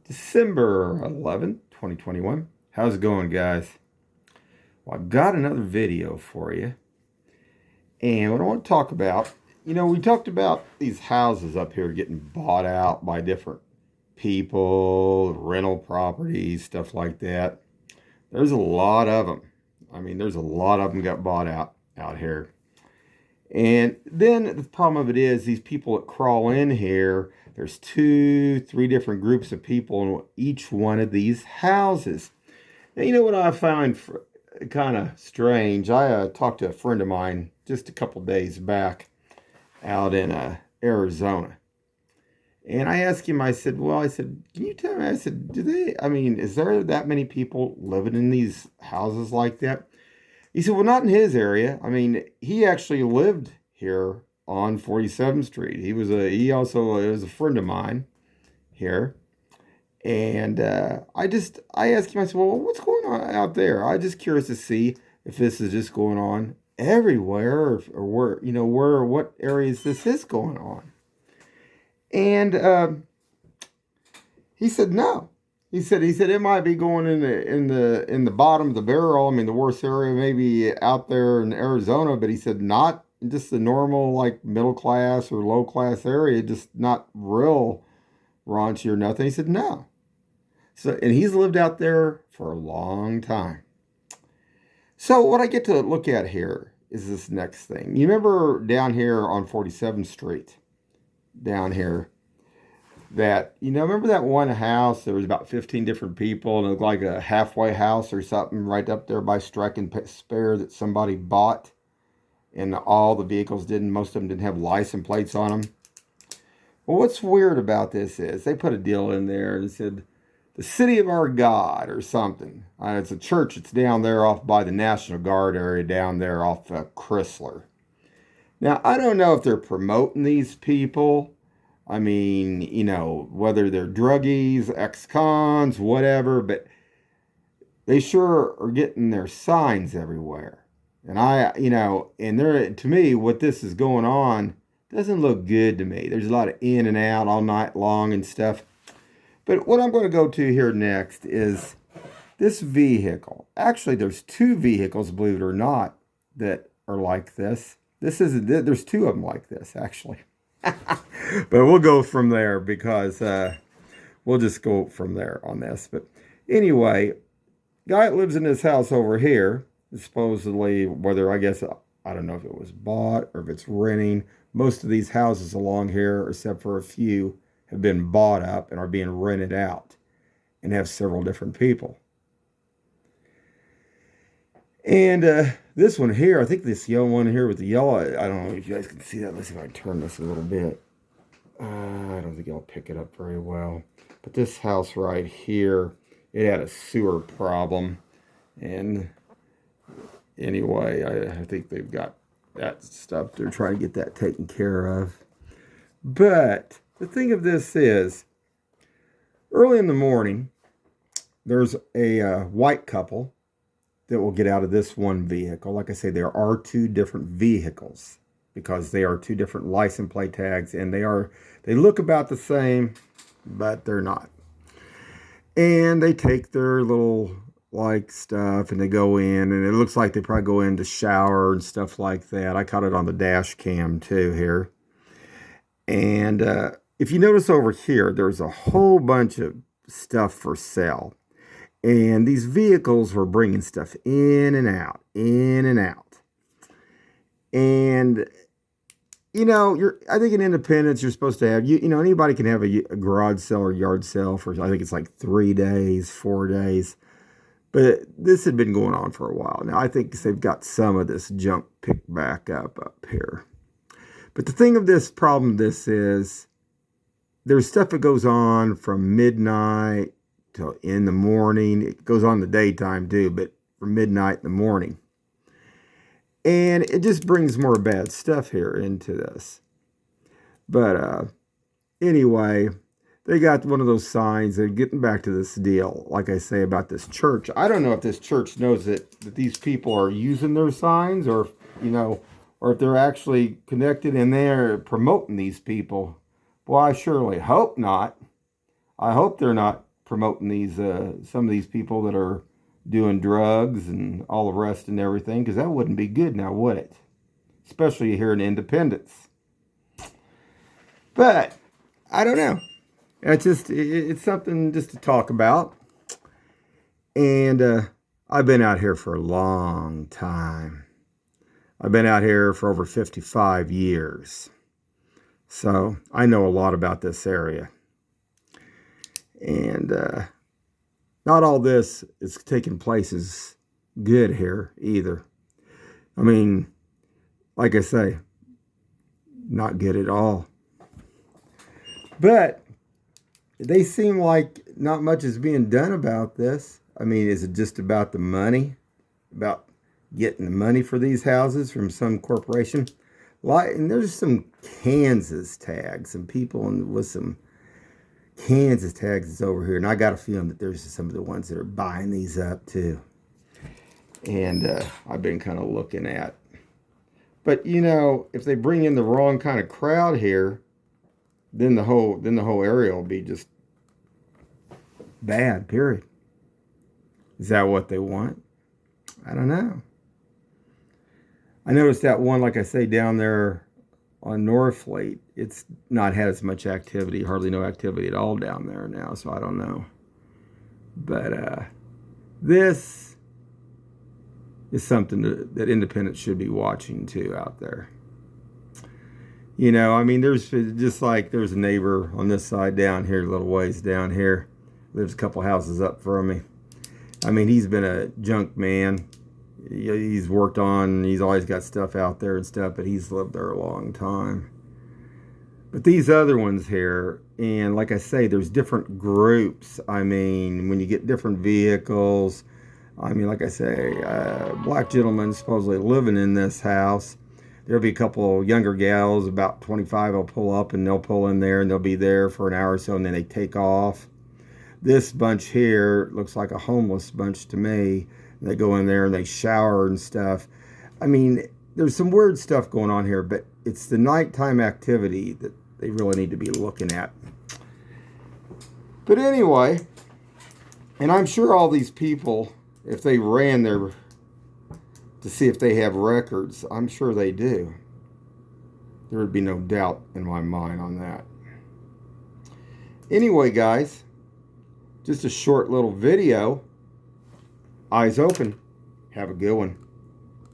December 11th, 2021. How's it going, guys? Well, I've got another video for you. And what I want to talk about, we talked about these houses up here getting bought out by different people, rental properties, stuff like that. There's a lot of them. There's a lot of them got bought out here. And then the problem of it is these people that crawl in here, there's 3 different groups of people in each one of these houses. Now, you know what I find kind of strange? I talked to a friend of mine just a couple days back out in Arizona. And I asked him, I said, can you tell me? I said, is there that many people living in these houses like that? He said, well, not in his area. He actually lived here on 47th Street. It was a friend of mine here. And I asked him, I said, well, what's going on out there? I'm just curious to see if this is just going on everywhere or what areas this is going on. And he said, no. He said it might be going in the bottom of the barrel. The worst area maybe out there in Arizona, but he said not just the normal like middle class or low class area, just not real raunchy or nothing. He said no. And he's lived out there for a long time. So what I get to look at here is this next thing. You remember down here on 47th Street, down here, remember that one house? There was about 15 different people, and it looked like a halfway house or something right up there by Strike and Spare that somebody bought, and all the vehicles most of them didn't have license plates on them. Well, what's weird about this is they put a deal in there and said, the City of Our God or something. It's a church. It's down there off by the National Guard area down there off Chrysler. Now, I don't know if they're promoting these people. Whether they're druggies, ex-cons, whatever, but they sure are getting their signs everywhere. And to me, what this is going on doesn't look good to me. There's a lot of in and out all night long and stuff. But what I'm going to go to here next is this vehicle. Actually, there's 2 vehicles, believe it or not, that are like this. There's 2 of them like this, actually. But we'll go from there because we'll just go from there on this. But anyway, guy that lives in this house over here, supposedly, I don't know if it was bought or if it's renting. Most of these houses along here, except for a few, have been bought up and are being rented out and have several different people. And this one here, I think this yellow one here with the yellow, I don't know if you guys can see that. Let's see if I can turn this a little bit. I don't think I'll pick it up very well. But this house right here, it had a sewer problem. And anyway, I think they've got that stuff. They're trying to get that taken care of. But the thing of this is, early in the morning, there's a white couple that will get out of this one vehicle. Like I say, there are 2 different vehicles because they are 2 different license plate tags, and they look about the same, but they're not. And they take their little stuff and they go in, and it looks like they probably go in to shower and stuff like that. I caught it on the dash cam too here. And if you notice over here, there's a whole bunch of stuff for sale. And these vehicles were bringing stuff in and out, in and out. And, I think in Independence, you're supposed to have, anybody can have a garage sale or yard sale for, I think it's like 3 days, 4 days. But this had been going on for a while. Now, I think they've got some of this junk picked back up here. But the thing of this problem, is there's stuff that goes on from midnight till in the morning. It goes on in the daytime too, but from midnight in the morning. And it just brings more bad stuff here into this. But anyway, they got one of those signs. They're getting back to this deal, like I say, about this church. I don't know if this church knows that these people are using their signs or, or if they're actually connected and they're promoting these people. Well, I surely hope not. I hope they're not promoting these some of these people that are doing drugs and all the rest and everything, because that wouldn't be good now, would it? Especially here in Independence. But I don't know. It's something just to talk about. And I've been out here for a long time. I've been out here for over 55 years. So I know a lot about this area. And not all this is taking place is good here either. I mean, like I say, not good at all. But they seem like not much is being done about this. I mean, is it just about the money? About getting the money for these houses from some corporation? And there's some Kansas tags, some people with some Kansas tags is over here. And I got a feeling that there's some of the ones that are buying these up too. And I've been kind of looking at. But, you know, if they bring in the wrong kind of crowd here, then the whole area will be just bad, period. Is that what they want? I don't know. I noticed that one, like I say, down there on Northfleet, it's not had as much activity, hardly no activity at all down there now, so I don't know. But this is something that independents should be watching too out there. You know, I mean, there's just like there's a neighbor on this side down here, a little ways down here, lives a couple houses up from me. I mean, he's been a junk man. He's always got stuff out there and stuff, but he's lived there a long time. But these other ones here, and like I say, there's different groups. I mean, when you get different vehicles, I mean, like I say, black gentlemen supposedly living in this house. There'll be a couple younger gals, about 25, will pull up and they'll pull in there and they'll be there for an hour or so and then they take off. This bunch here looks like a homeless bunch to me. They go in there and they shower and stuff. I mean, there's some weird stuff going on here, but it's the nighttime activity that they really need to be looking at. But anyway, and I'm sure all these people, if they ran their to see if they have records, I'm sure they do. There would be no doubt in my mind on that. Anyway, guys, just a short little video. Eyes open. Have a good one.